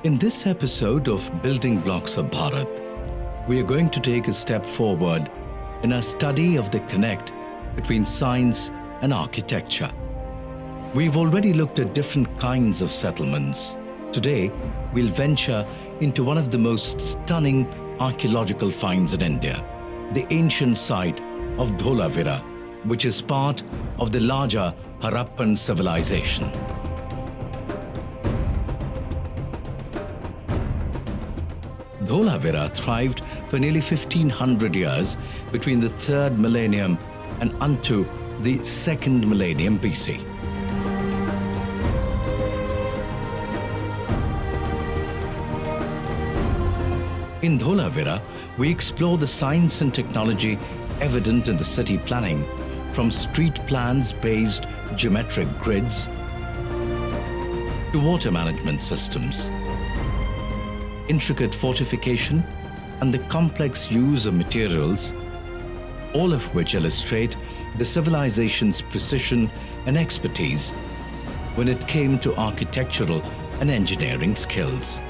In this episode of Building Blocks of Bharat, we are going to take a step forward in our study of the connect between science and architecture. We've already looked at different kinds of settlements. Today, we'll venture into one of the most stunning archaeological finds in India, the ancient site of Dholavira, which is part of the larger Harappan civilization. Dholavira thrived for nearly 1500 years between the 3rd millennium and unto the 2nd millennium BC. In Dholavira, we explore the science and technology evident in the city planning, from street plans-based geometric grids to water management systems, intricate fortification, and the complex use of materials, all of which illustrate the civilization's precision and expertise when it came to architectural and engineering skills.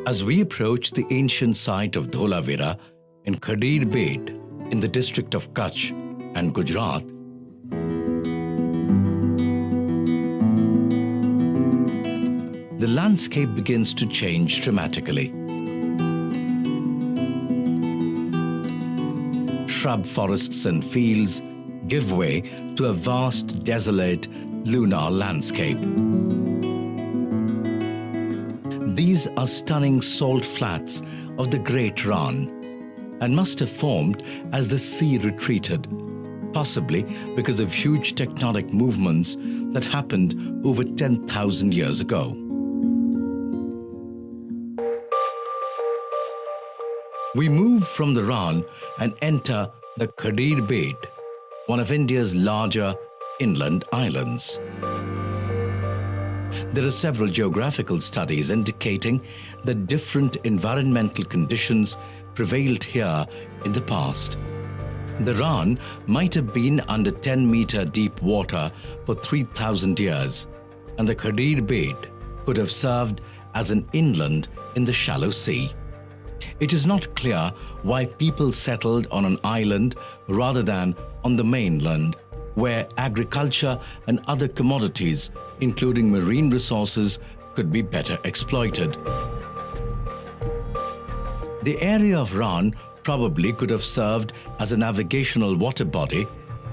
As we approach the ancient site of Dholavira in Khadir Bed in the district of Kutch and Gujarat, the landscape begins to change dramatically. Shrub forests and fields give way to a vast, desolate, lunar landscape. These are stunning salt flats of the Great Rann and must have formed as the sea retreated, possibly because of huge tectonic movements that happened over 10,000 years ago. We move from the Rann and enter the Khadir Bed, one of India's larger inland islands. There are several geographical studies indicating that different environmental conditions prevailed here in the past. The Rann might have been under 10-meter deep water for 3,000 years, and the Khadir Bed could have served as an inland in the shallow sea. It is not clear why people settled on an island rather than on the mainland, where agriculture and other commodities, including marine resources, could be better exploited. The area of Rann probably could have served as a navigational water body,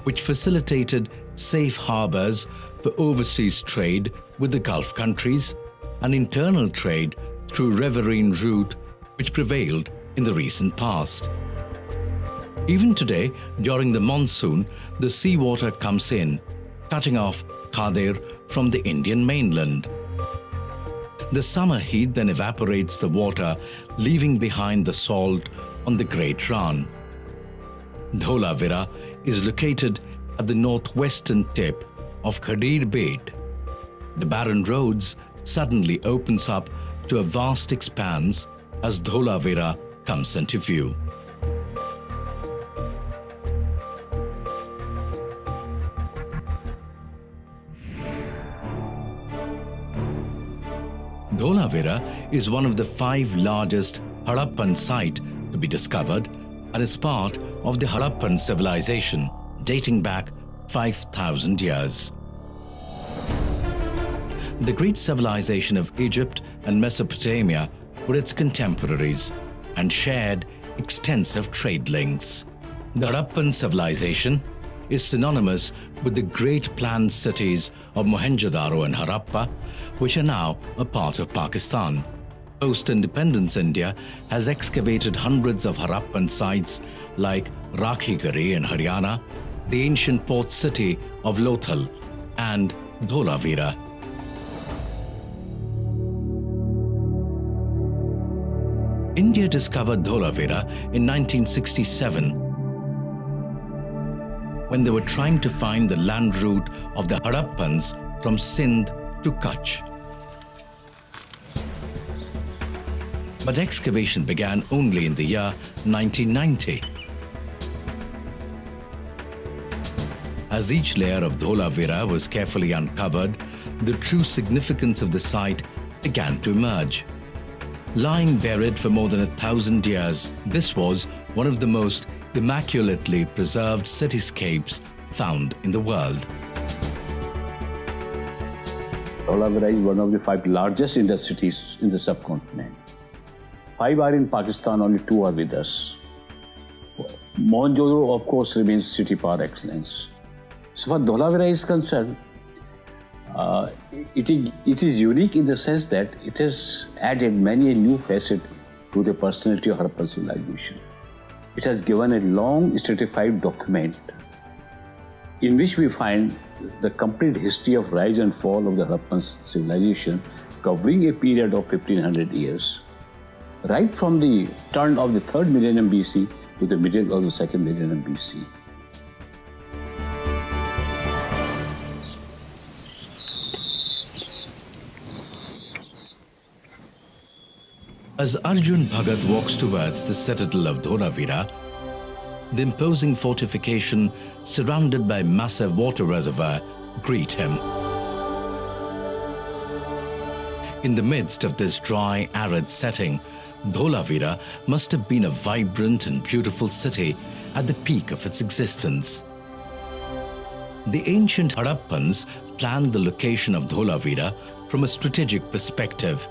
which facilitated safe harbors for overseas trade with the Gulf countries and internal trade through riverine route, which prevailed in the recent past. Even today, during the monsoon, the seawater comes in, cutting off Khadir from the Indian mainland. The summer heat then evaporates the water, leaving behind the salt on the Great Rann. Dholavira is located at the northwestern tip of Khadir Bed. The barren roads suddenly opens up to a vast expanse as Dholavira comes into view. Dholavira is one of the 5 largest Harappan sites to be discovered and is part of the Harappan civilization dating back 5,000 years. The great civilization of Egypt and Mesopotamia were its contemporaries and shared extensive trade links. The Harappan civilization is synonymous with the great planned cities of Mohenjo-daro and Harappa, which are now a part of Pakistan. Post-independence India has excavated hundreds of Harappan sites like Rakhigari in Haryana, the ancient port city of Lothal, and Dholavira. India discovered Dholavira in 1967 when they were trying to find the land route of the Harappans from Sindh to Kutch. But excavation began only in the year 1990. As each layer of Dholavira was carefully uncovered, the true significance of the site began to emerge. Lying buried for more than 1,000 years, this was one of the most immaculately preserved cityscapes found in the world. Dholavira is one of the 5 largest cities in the subcontinent. 5 are in Pakistan, only 2 are with us. Mohenjo-daro, of course, remains city par excellence. So far Dholavira is concerned, it is unique in the sense that it has added many a new facet to the personality of Harappan civilization. It has given a long stratified document in which we find the complete history of rise and fall of the Harappan civilization, covering a period of 1500 years, right from the turn of the 3rd millennium BC to the middle of the 2nd millennium BC. As Arjun Bhagat walks towards the citadel of Dholavira, the imposing fortification surrounded by massive water reservoir greet him. In the midst of this dry, arid setting, Dholavira must have been a vibrant and beautiful city at the peak of its existence. The ancient Harappans planned the location of Dholavira from a strategic perspective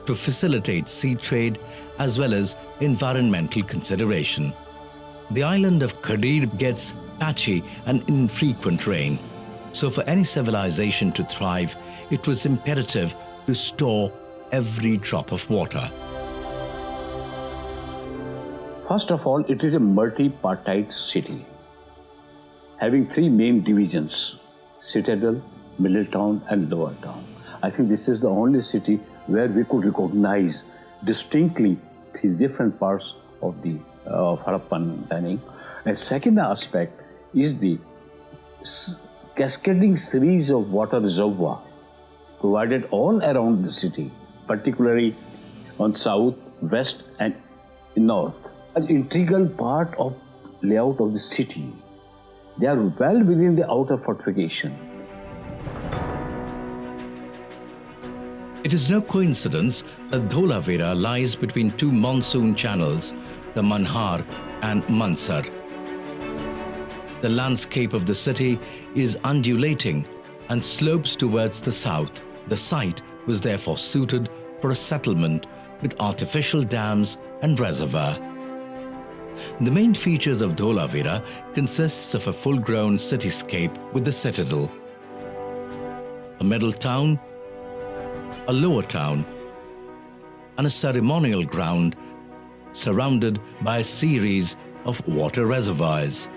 to facilitate sea trade as well as environmental consideration. The island of Khadir gets patchy and infrequent rain, so for any civilization to thrive, it was imperative to store every drop of water. First of all, it is a multi-partite city, having 3 main divisions: Citadel, Middle Town and Lower Town. I think this is the only city where we could recognize distinctly the different parts of the Harappan planning. And second aspect is the cascading series of water reservoir provided all around the city, particularly on south, west and north. An integral part of layout of the city. They are well within the outer fortification. It is no coincidence that Dholavira lies between 2 monsoon channels, the Manhar and Mansar. The landscape of the city is undulating and slopes towards the south. The site was therefore suited for a settlement with artificial dams and reservoir. The main features of Dholavira consists of a full-grown cityscape with the citadel, a middle town, a lower town, and a ceremonial ground surrounded by a series of water reservoirs,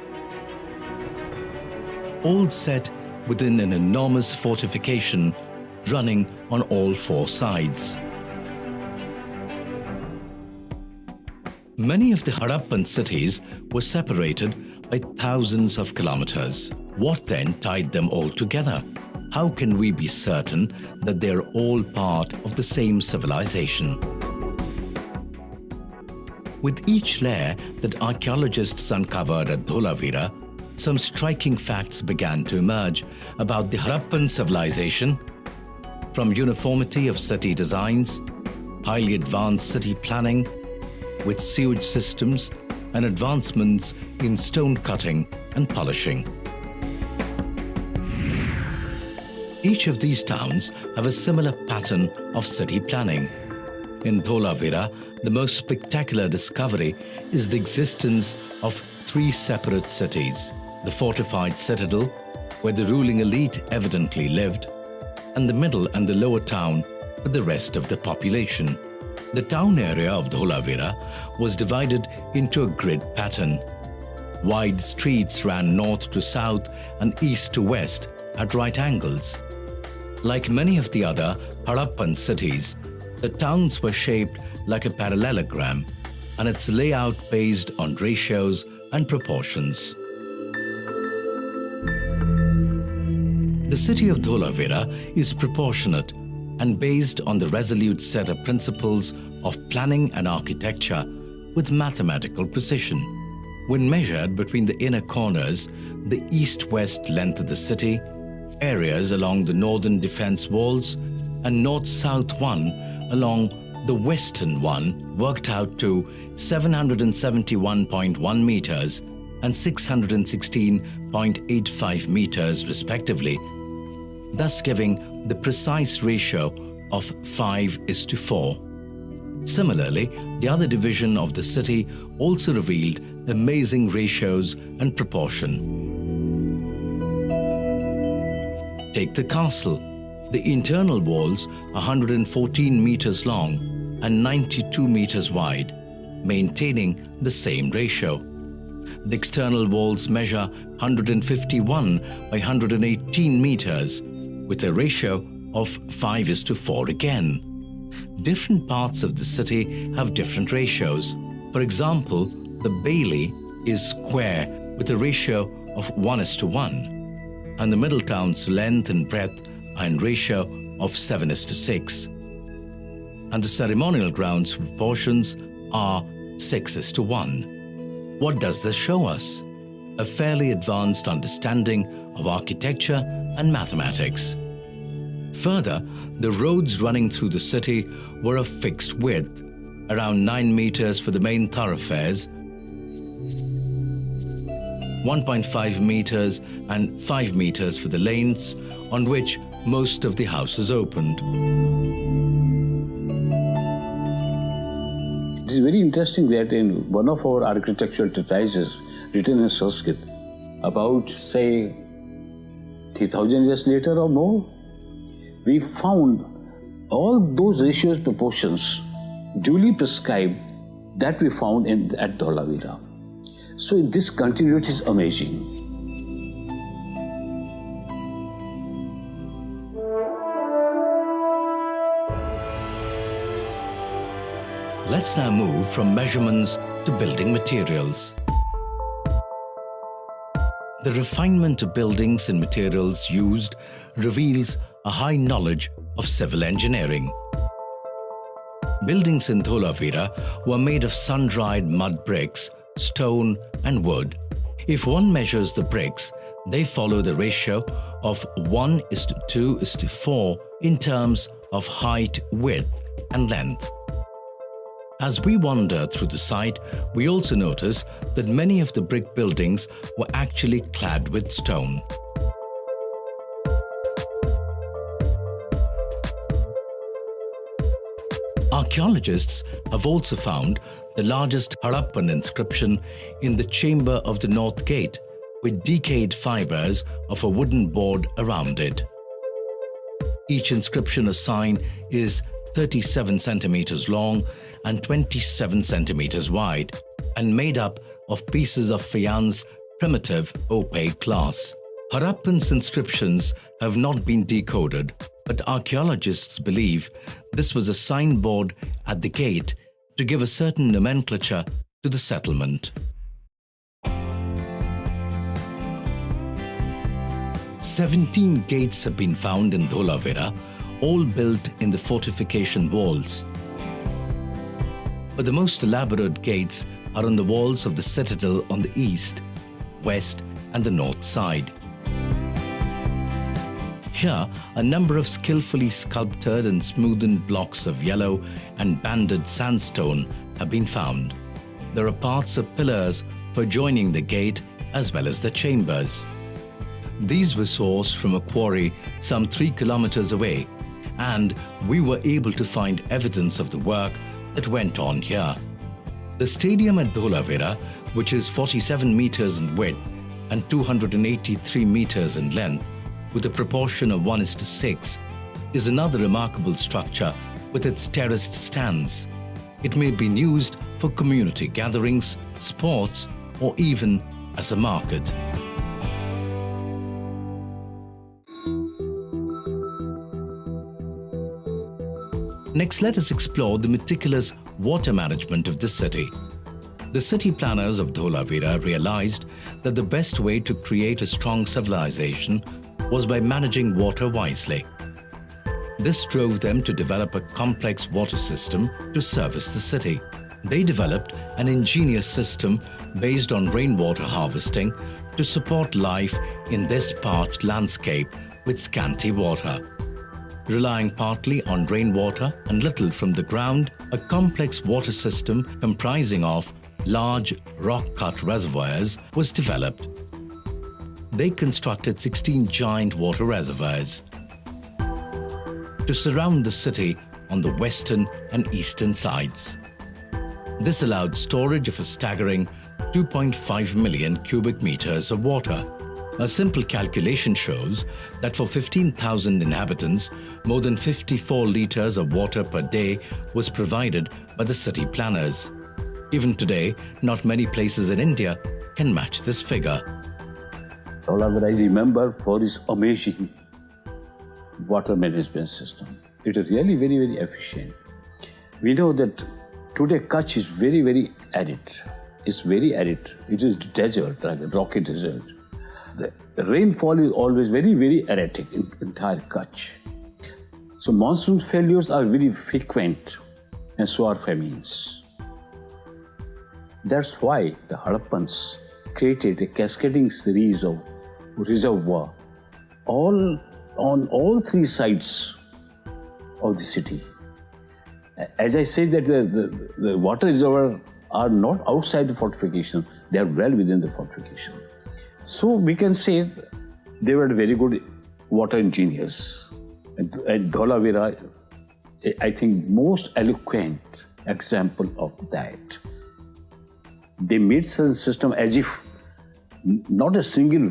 all set within an enormous fortification running on all 4 sides. Many of the Harappan cities were separated by thousands of kilometers. What then tied them all together? How can we be certain that they're all part of the same civilization? With each layer that archaeologists uncovered at Dholavira, some striking facts began to emerge about the Harappan civilization, from uniformity of city designs, highly advanced city planning, with sewage systems and advancements in stone cutting and polishing. Each of these towns have a similar pattern of city planning. In Dholavira, the most spectacular discovery is the existence of 3 separate cities: the fortified citadel, where the ruling elite evidently lived, and the middle and the lower town with the rest of the population. The town area of Dholavira was divided into a grid pattern. Wide streets ran north to south and east to west at right angles. Like many of the other Harappan cities, the towns were shaped like a parallelogram and its layout based on ratios and proportions. The city of Dholavira is proportionate and based on the resolute set of principles of planning and architecture with mathematical precision. When measured between the inner corners, the east-west length of the city, areas along the northern defense walls, and north-south one along the western one worked out to 771.1 meters and 616.85 meters respectively, thus giving the precise ratio of 5:4. Similarly, the other division of the city also revealed amazing ratios and proportion. Take the castle. The internal walls are 114 meters long and 92 meters wide, maintaining the same ratio. The external walls measure 151 by 118 meters, with a ratio of 5:4 again. Different parts of the city have different ratios. For example, the Bailey is square with a ratio of 1:1, and the Middletown's length and breadth are in ratio of 7:6. And the ceremonial grounds proportions are 6:1. What does this show us? A fairly advanced understanding of architecture and mathematics. Further, the roads running through the city were of fixed width, around 9 meters for the main thoroughfares, 1.5 meters and 5 meters for the lanes on which most of the houses opened. It is very interesting that in one of our architectural treatises written in Sanskrit, about say 3000 years later or more, we found all those ratios, proportions duly prescribed that we found at Dholavira. So this continuity is amazing. Let's now move from measurements to building materials. The refinement of buildings and materials used reveals a high knowledge of civil engineering. Buildings in Dholavira were made of sun-dried mud bricks, stone and wood. If one measures the bricks, they follow the ratio of 1:2:4 in terms of height, width and length. As we wander through the site, we also notice that many of the brick buildings were actually clad with stone. Archaeologists have also found the largest Harappan inscription in the chamber of the North Gate, with decayed fibers of a wooden board around it. Each inscription or sign is 37 centimeters long and 27 centimeters wide, and made up of pieces of faience primitive opaque glass. Harappan's inscriptions have not been decoded, but archaeologists believe this was a signboard at the gate to give a certain nomenclature to the settlement. 17 gates have been found in Dholavira, all built in the fortification walls. But the most elaborate gates are on the walls of the citadel on the east, west and the north side. Here, a number of skillfully sculpted and smoothened blocks of yellow and banded sandstone have been found. There are parts of pillars for joining the gate as well as the chambers. These were sourced from a quarry some 3 kilometers away, and we were able to find evidence of the work that went on here. The stadium at Dholavira, which is 47 meters in width and 283 meters in length, with a proportion of 1:6, is another remarkable structure with its terraced stands. It may be used for community gatherings, sports, or even as a market. Next, let us explore the meticulous water management of the city. The city planners of Dholavira realized that the best way to create a strong civilization was by managing water wisely. This drove them to develop a complex water system to service the city. They developed an ingenious system based on rainwater harvesting to support life in this parched landscape with scanty water. Relying partly on rainwater and little from the ground, a complex water system comprising of large rock-cut reservoirs was developed. They constructed 16 giant water reservoirs to surround the city on the western and eastern sides. This allowed storage of a staggering 2.5 million cubic meters of water. A simple calculation shows that for 15,000 inhabitants, more than 54 liters of water per day was provided by the city planners. Even today, not many places in India can match this figure. Dholavira I remember for its amazing water management system. It is really very, very efficient. We know that today Kutch is very, very arid. It's very arid. It is desert, like a rocky desert. The rainfall is always very, very erratic in entire Kutch. So monsoon failures are very frequent, and so are famines. That's why the Harrappans created a cascading series of reservoirs on all three sides of the city. As I said that the water reservoirs are not outside the fortification, they are well within the fortification. So we can say they were very good water engineers. And Dholavira, I think, most eloquent example of that. They made such a system as if not a single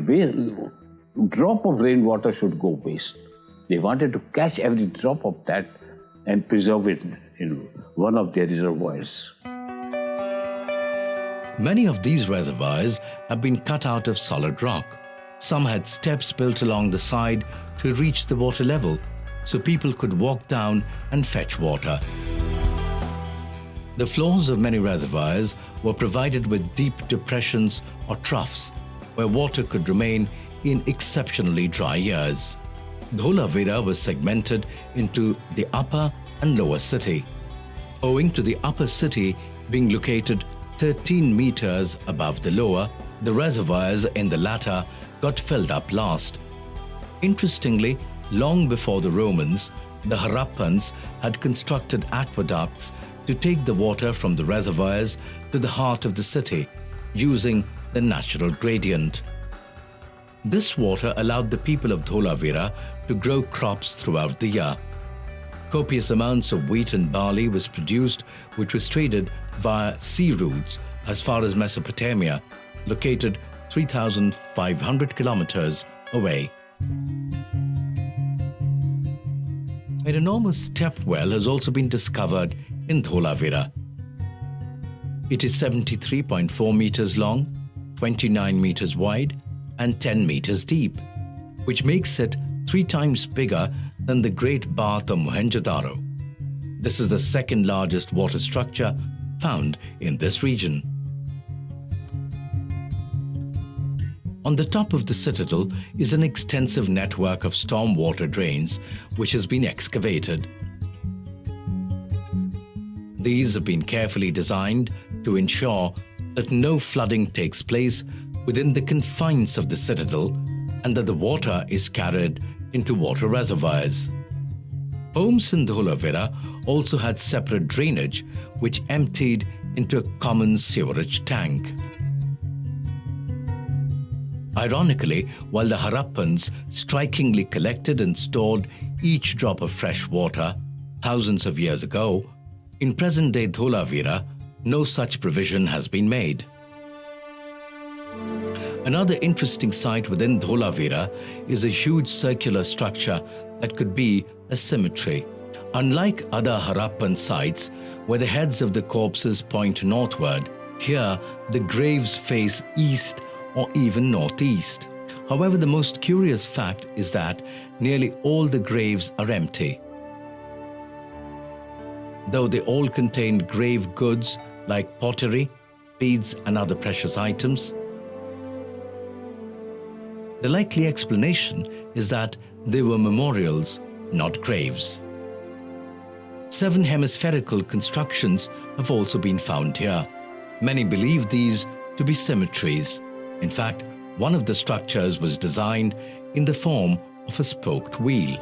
drop of rainwater should go waste. They wanted to catch every drop of that and preserve it in one of their reservoirs. Many of these reservoirs have been cut out of solid rock. Some had steps built along the side to reach the water level, so people could walk down and fetch water. The floors of many reservoirs were provided with deep depressions or troughs where water could remain in exceptionally dry years. Dholavira was segmented into the upper and lower city. Owing to the upper city being located 13 meters above the lower, the reservoirs in the latter got filled up last. Interestingly, long before the Romans, the Harrappans had constructed aqueducts to take the water from the reservoirs to the heart of the city using the natural gradient. This water allowed the people of Dholavira to grow crops throughout the year. Copious amounts of wheat and barley was produced, which was traded via sea routes as far as Mesopotamia, located 3,500 kilometers away. An enormous step well has also been discovered in Dholavira. It is 73.4 meters long, 29 meters wide, and 10 meters deep, which makes it 3 times bigger than the Great Bath of Mohenjo-daro. This is the second largest water structure found in this region. On the top of the citadel is an extensive network of stormwater drains which has been excavated. These have been carefully designed to ensure that no flooding takes place within the confines of the citadel and that the water is carried into water reservoirs. Homes in Dholavira also had separate drainage which emptied into a common sewerage tank. Ironically, while the Harrappans strikingly collected and stored each drop of fresh water thousands of years ago, in present-day Dholavira, no such provision has been made. Another interesting site within Dholavira is a huge circular structure that could be a cemetery, Unlike other Harappan sites, where the heads of the corpses point northward, here the graves face east or even northeast. However, the most curious fact is that nearly all the graves are empty. Though they all contained grave goods like pottery, beads and other precious items, the likely explanation is that they were memorials, not graves. 7 hemispherical constructions have also been found here. Many believe these to be cemeteries. In fact, one of the structures was designed in the form of a spoked wheel.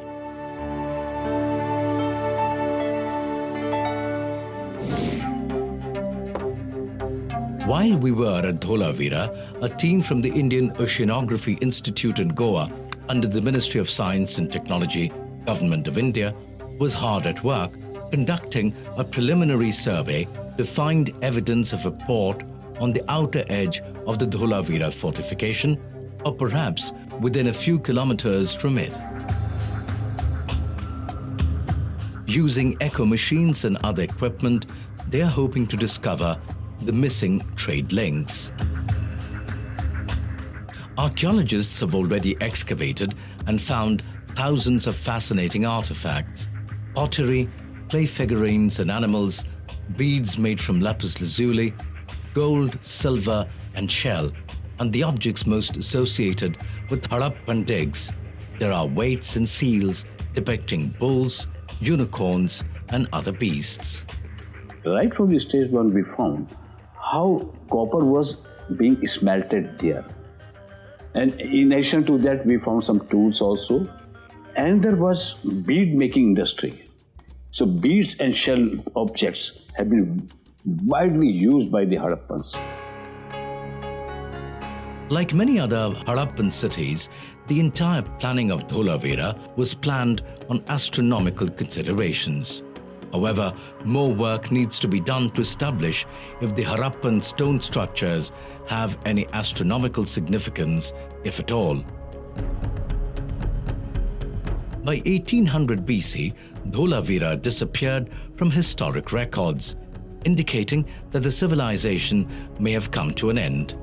While we were at Dholavira, a team from the Indian Oceanography Institute in Goa, under the Ministry of Science and Technology, Government of India, was hard at work conducting a preliminary survey to find evidence of a port on the outer edge of the Dholavira fortification, or perhaps within a few kilometers from it. Using echo machines and other equipment, they are hoping to discover the missing trade links. Archaeologists have already excavated and found thousands of fascinating artifacts: pottery, clay figurines and animals, beads made from lapis lazuli, gold, silver and shell, and the objects most associated with Harappan digs. There are weights and seals depicting bulls, unicorns and other beasts. Right from the stage one, we found how copper was being smelted there. And in addition to that, we found some tools also. And there was bead making industry. So beads and shell objects have been widely used by the Harappans. Like many other Harappan cities, the entire planning of Dholavira was planned on astronomical considerations. However, more work needs to be done to establish if the Harappan stone structures have any astronomical significance, if at all. By 1800 BC, Dholavira disappeared from historic records, indicating that the civilization may have come to an end.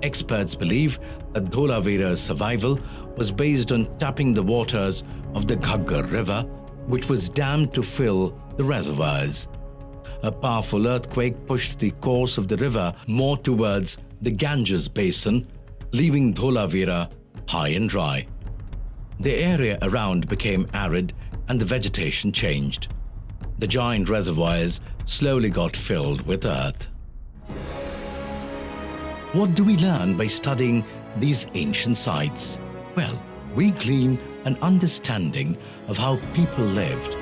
Experts believe that Dholavira's survival was based on tapping the waters of the Ghaggar River, which was dammed to fill the reservoirs. A powerful earthquake pushed the course of the river more towards the Ganges basin, leaving Dholavira high and dry. The area around became arid and the vegetation changed. The giant reservoirs slowly got filled with earth. What do we learn by studying these ancient sites? Well, we glean an understanding of how people lived.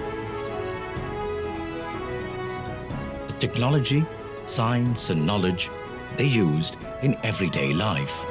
The technology, science and knowledge they used in everyday life.